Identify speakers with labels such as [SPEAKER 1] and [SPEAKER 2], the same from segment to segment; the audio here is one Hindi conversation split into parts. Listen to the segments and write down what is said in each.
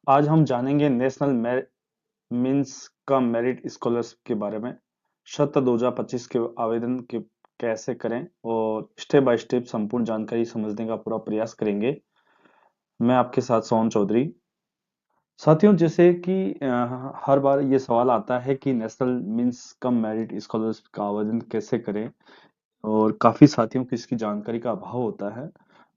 [SPEAKER 1] आज हम जानेंगे नेशनल मीन्स का मेरिट स्कॉलरशिप के बारे में। शत 2025 के आवेदन के कैसे करें और स्टेप बाय स्टेप संपूर्ण जानकारी समझने का पूरा प्रयास करेंगे। मैं आपके साथ सोहन चौधरी। साथियों, जैसे कि हर बार ये सवाल आता है कि नेशनल मीन्स कम मेरिट स्कॉलरशिप का आवेदन कैसे करें और काफी साथियों को इसकी जानकारी का अभाव होता है।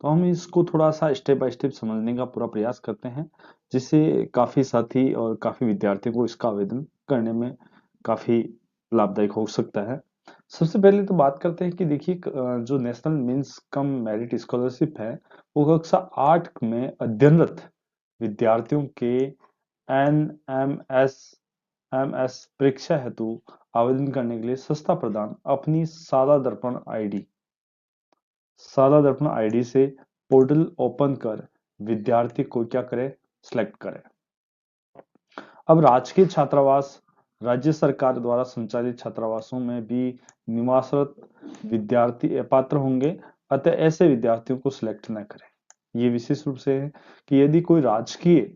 [SPEAKER 1] तो हम इसको थोड़ा सा स्टेप बाय स्टेप समझने का पूरा प्रयास करते हैं, जिससे काफी साथी और काफी विद्यार्थियों को इसका आवेदन करने में काफी लाभदायक हो सकता है। सबसे पहले तो बात करते हैं कि देखिए, जो नेशनल मीन्स कम मेरिट स्कॉलरशिप है, वो कक्षा 8 में अध्ययनरत विद्यार्थियों के एन एम एस परीक्षा हेतु आवेदन करने के लिए संस्था प्रदान अपनी सादा दर्पण आईडी से पोर्टल ओपन कर विद्यार्थी को क्या करें, सिलेक्ट करें। अब राजकीय छात्रावास, राज्य सरकार द्वारा संचालित छात्रावासों में भी निवासरत विद्यार्थी अपात्र होंगे, अतः ऐसे विद्यार्थियों को सिलेक्ट न करें। ये विशेष रूप से है कि यदि कोई राजकीय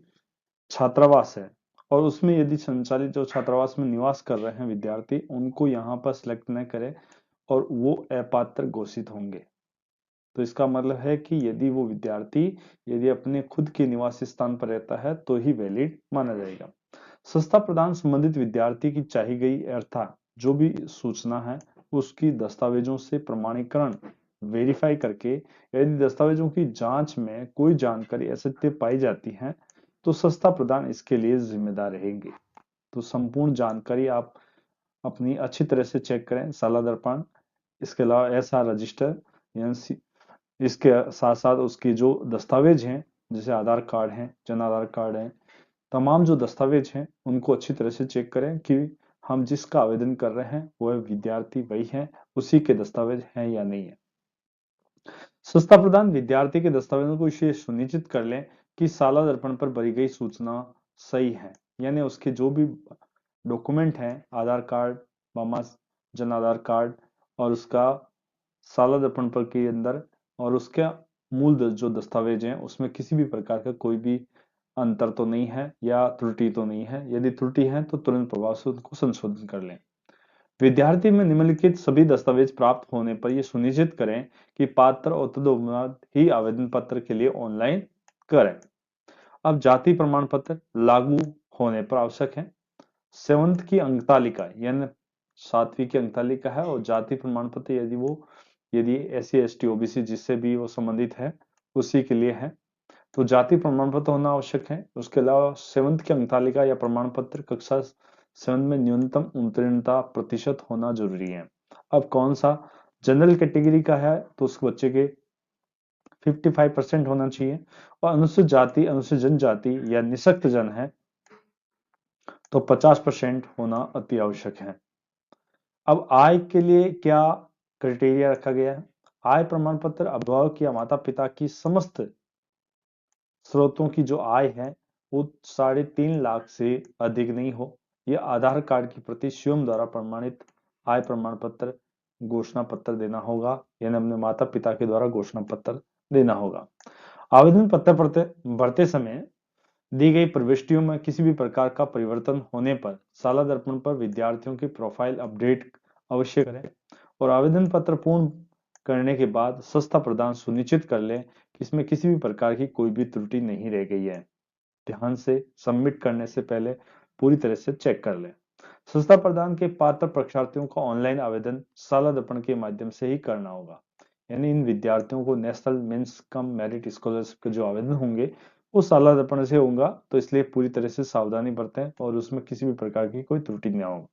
[SPEAKER 1] छात्रावास है और उसमें यदि संचालित जो छात्रावास में निवास कर रहे हैं विद्यार्थी, उनको यहाँ पर सिलेक्ट न करें और वो अपात्र घोषित होंगे। तो इसका मतलब है कि यदि वो विद्यार्थी यदि अपने खुद के निवास स्थान पर रहता है तो ही वैलिड माना जाएगा। संस्था प्रदान संबंधित विद्यार्थी की चाही गई अर्थात जो भी सूचना है उसकी दस्तावेजों से प्रमाणीकरण वेरीफाई करके, यदि दस्तावेजों की जांच में कोई जानकारी असत्य पाई जाती है तो संस्था प्रदान इसके लिए जिम्मेदार रहेंगे। तो संपूर्ण जानकारी आप अपनी अच्छी तरह से चेक करें साला दर्पण, इसके अलावा ऐसा रजिस्टर, यानी इसके साथ साथ उसके जो दस्तावेज हैं, जैसे आधार कार्ड हैं, जन आधार कार्ड हैं, तमाम जो दस्तावेज हैं उनको अच्छी तरह से चेक करें कि हम जिसका आवेदन कर रहे हैं वह विद्यार्थी वही है, उसी के दस्तावेज हैं या नहीं है। संस्था प्रदान विद्यार्थी के दस्तावेजों को इसे सुनिश्चित कर लें कि साला दर्पण पर भरी गई सूचना सही है, यानी उसके जो भी डॉक्यूमेंट हैं, आधार कार्ड, मामा जन आधार कार्ड और उसका साला दर्पण पर के अंदर और उसके जो दस्तावेज हैं उसमें किसी भी प्रकार का कोई भी अंतर तो नहीं है या त्रुटि तो नहीं है। यदि त्रुटि है तो तुरंत प्रभाव से उनको संशोधन कर लें। विद्यार्थी में निम्नलिखित सभी दस्तावेज प्राप्त होने पर यह सुनिश्चित करें कि पात्र और तदुपरांत ही आवेदन पत्र के लिए ऑनलाइन करें। अब जाति प्रमाण पत्र लागू होने पर आवश्यक है। 7th की अंक तालिका यानी 7वीं की अंक तालिका है और जाति प्रमाण पत्र यदि SC ST OBC जिससे भी वो संबंधित है उसी के लिए है, तो जाति प्रमाण पत्र होना आवश्यक है। उसके अलावा 7th की अंक तालिका या प्रमाण पत्र कक्षा 7 में न्यूनतम उत्तीर्णता प्रतिशत होना जरूरी है। अब कौन सा जनरल कैटेगरी का है तो उस बच्चे के 55% होना चाहिए, और अनुसूचित जाति, अनुसूचित जनजाति या निःशक्त जन है तो 50% होना अति आवश्यक है। अब आय के लिए क्या क्राइटेरिया रखा गया है? आय प्रमाण पत्र अभिभावक या माता पिता की समस्त स्रोतों की जो आय है वो 3.5 लाख से अधिक नहीं हो। यह आधार कार्ड की प्रति स्वयं द्वारा प्रमाणित आय प्रमाण पत्र घोषणा पत्र देना होगा, यानी अपने माता पिता के द्वारा घोषणा पत्र देना होगा। आवेदन पत्र भरते समय दी गई प्रविष्टियों में किसी भी प्रकार का परिवर्तन होने पर साला दर्पण पर विद्यार्थियों की प्रोफाइल अपडेट अवश्य करें और आवेदन पत्र पूर्ण करने के बाद संस्था प्रदान सुनिश्चित कर लें कि इसमें किसी भी प्रकार की कोई भी त्रुटि नहीं रह गई है। ध्यान से सबमिट करने से पहले पूरी तरह से चेक कर लें। संस्था प्रदान के पात्र परीक्षार्थियों का ऑनलाइन आवेदन साला दर्पण के माध्यम से ही करना होगा, यानी इन विद्यार्थियों को नेशनल मीन्स कम मेरिट स्कॉलरशिप के जो आवेदन होंगे वो साला दर्पण से होगा, तो इसलिए पूरी तरह से सावधानी बरतें और उसमें किसी भी प्रकार की कोई त्रुटि न हो।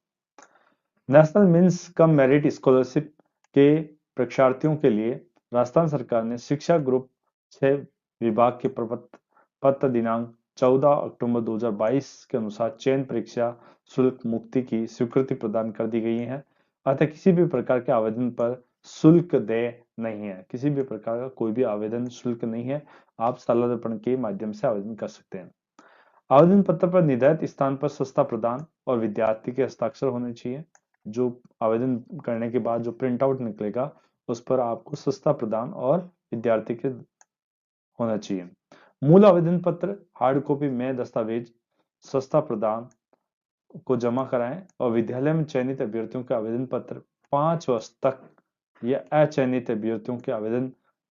[SPEAKER 1] नेशनल मीन्स कम मेरिट स्कॉलरशिप के परीक्षार्थियों के लिए राजस्थान सरकार ने शिक्षा ग्रुप 6 विभाग के पत्र दिनांक 14 अक्टूबर 2022 के अनुसार चयन परीक्षा शुल्क मुक्ति की स्वीकृति प्रदान कर दी गई है। अतः किसी भी प्रकार के आवेदन पर शुल्क देय नहीं है, किसी भी प्रकार का कोई भी आवेदन शुल्क नहीं है। आप साला दर्पण के माध्यम से आवेदन कर सकते हैं। आवेदन पत्र पर निर्धारित स्थान पर संस्था प्रदान और विद्यार्थी के हस्ताक्षर होने चाहिए। जो आवेदन करने के बाद जो प्रिंट आउट निकलेगा उस पर आपको संस्था प्रदान और विद्यार्थी के होना चाहिए। मूल आवेदन पत्र, हार्ड कॉपी में दस्तावेज सस्ता प्रदान को जमा कराएं और विद्यालय में चयनित अभ्यर्थियों के आवेदन पत्र 5 वर्ष तक या अचयनित अभ्यर्थियों के आवेदन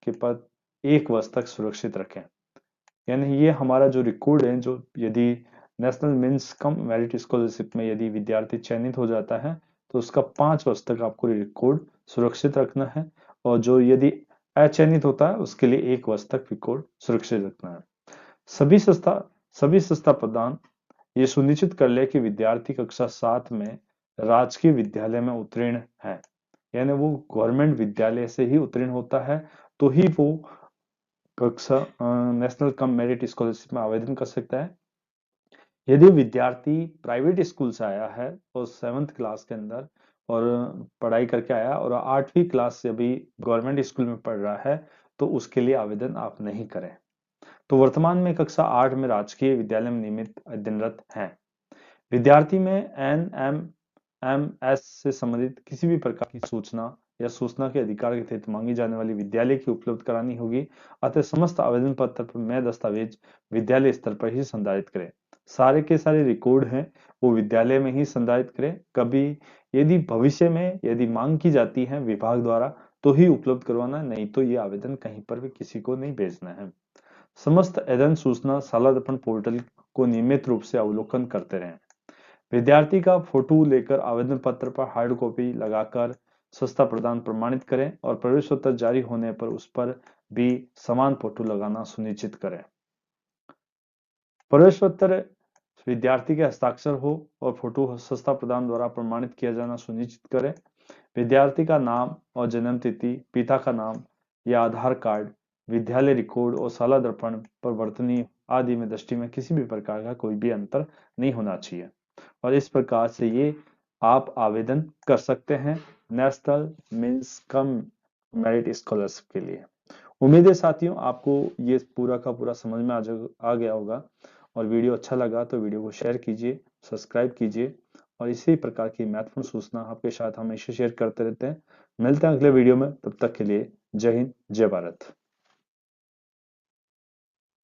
[SPEAKER 1] के पद 1 वर्ष तक सुरक्षित रखें। यानी ये हमारा जो रिकॉर्ड है, जो यदि national means cum merit scholarship में यदि विद्यार्थी चयनित हो जाता है तो उसका 5 वर्ष तक आपको रिकॉर्ड सुरक्षित रखना है, और जो यदि अचयनित होता है उसके लिए 1 वर्ष तक रिकॉर्ड सुरक्षित रखना है। सभी संस्था प्रदान ये सुनिश्चित कर ले कि विद्यार्थी कक्षा 7 में राजकीय विद्यालय में उत्तीर्ण है, यानी वो गवर्नमेंट विद्यालय से ही उत्तीर्ण होता है तो ही वो कक्षा नेशनल कम मेरिट स्कॉलरशिप में आवेदन कर सकता है। यदि विद्यार्थी प्राइवेट स्कूल से आया है और 7th क्लास के अंदर और पढ़ाई करके आया और 8वीं क्लास से अभी गवर्नमेंट स्कूल में पढ़ रहा है तो उसके लिए आवेदन आप नहीं करें। तो वर्तमान में कक्षा 8 में राजकीय विद्यालय में नियमित अध्ययनरत हैं। विद्यार्थी में एनएमएमएस से संबंधित किसी भी प्रकार की सूचना या सूचना के अधिकार के तहत मांगी जाने वाली विद्यालय की उपलब्ध करानी होगी। अतः समस्त आवेदन पत्र पर में दस्तावेज विद्यालय स्तर पर ही संधारित करें। सारे के सारे रिकॉर्ड हैं वो विद्यालय में ही संधारित करें। कभी यदि भविष्य में यदि मांग की जाती है विभाग द्वारा तो ही उपलब्ध करवाना, नहीं तो ये आवेदन कहीं पर भी किसी को नहीं भेजना है। समस्त अध्ययन सूचना शाला दर्पण पोर्टल को नियमित रूप से अवलोकन करते रहें। विद्यार्थी का फोटो लेकर आवेदन पत्र पर हार्ड कॉपी लगाकर सस्ता प्रदान प्रमाणित करें और प्रवेश पत्र जारी होने पर उस पर भी समान फोटो लगाना सुनिश्चित करें। प्रवेश पत्र विद्यार्थी के हस्ताक्षर हो और फोटो सस्ता प्रदान द्वारा प्रमाणित किया जाना सुनिश्चित करें। विद्यार्थी का नाम और जन्म तिथि, पिता का नाम या आधार कार्ड, विद्यालय रिकॉर्ड और शाला दर्पण पर वर्तनी आदि में दृष्टि में किसी भी प्रकार का कोई भी अंतर नहीं होना चाहिए। और इस प्रकार से ये आप आवेदन कर सकते हैं national means cum merit scholarship के लिए। उम्मीद है साथियों आपको ये पूरा का पूरा समझ में आ गया होगा, और वीडियो अच्छा लगा तो वीडियो को शेयर कीजिए, सब्सक्राइब कीजिए, और इसी प्रकार की महत्वपूर्ण सूचना आपके साथ हमेशा शेयर करते रहते हैं। मिलते हैं अगले वीडियो में, तब तक के लिए जय हिंद, जय भारत।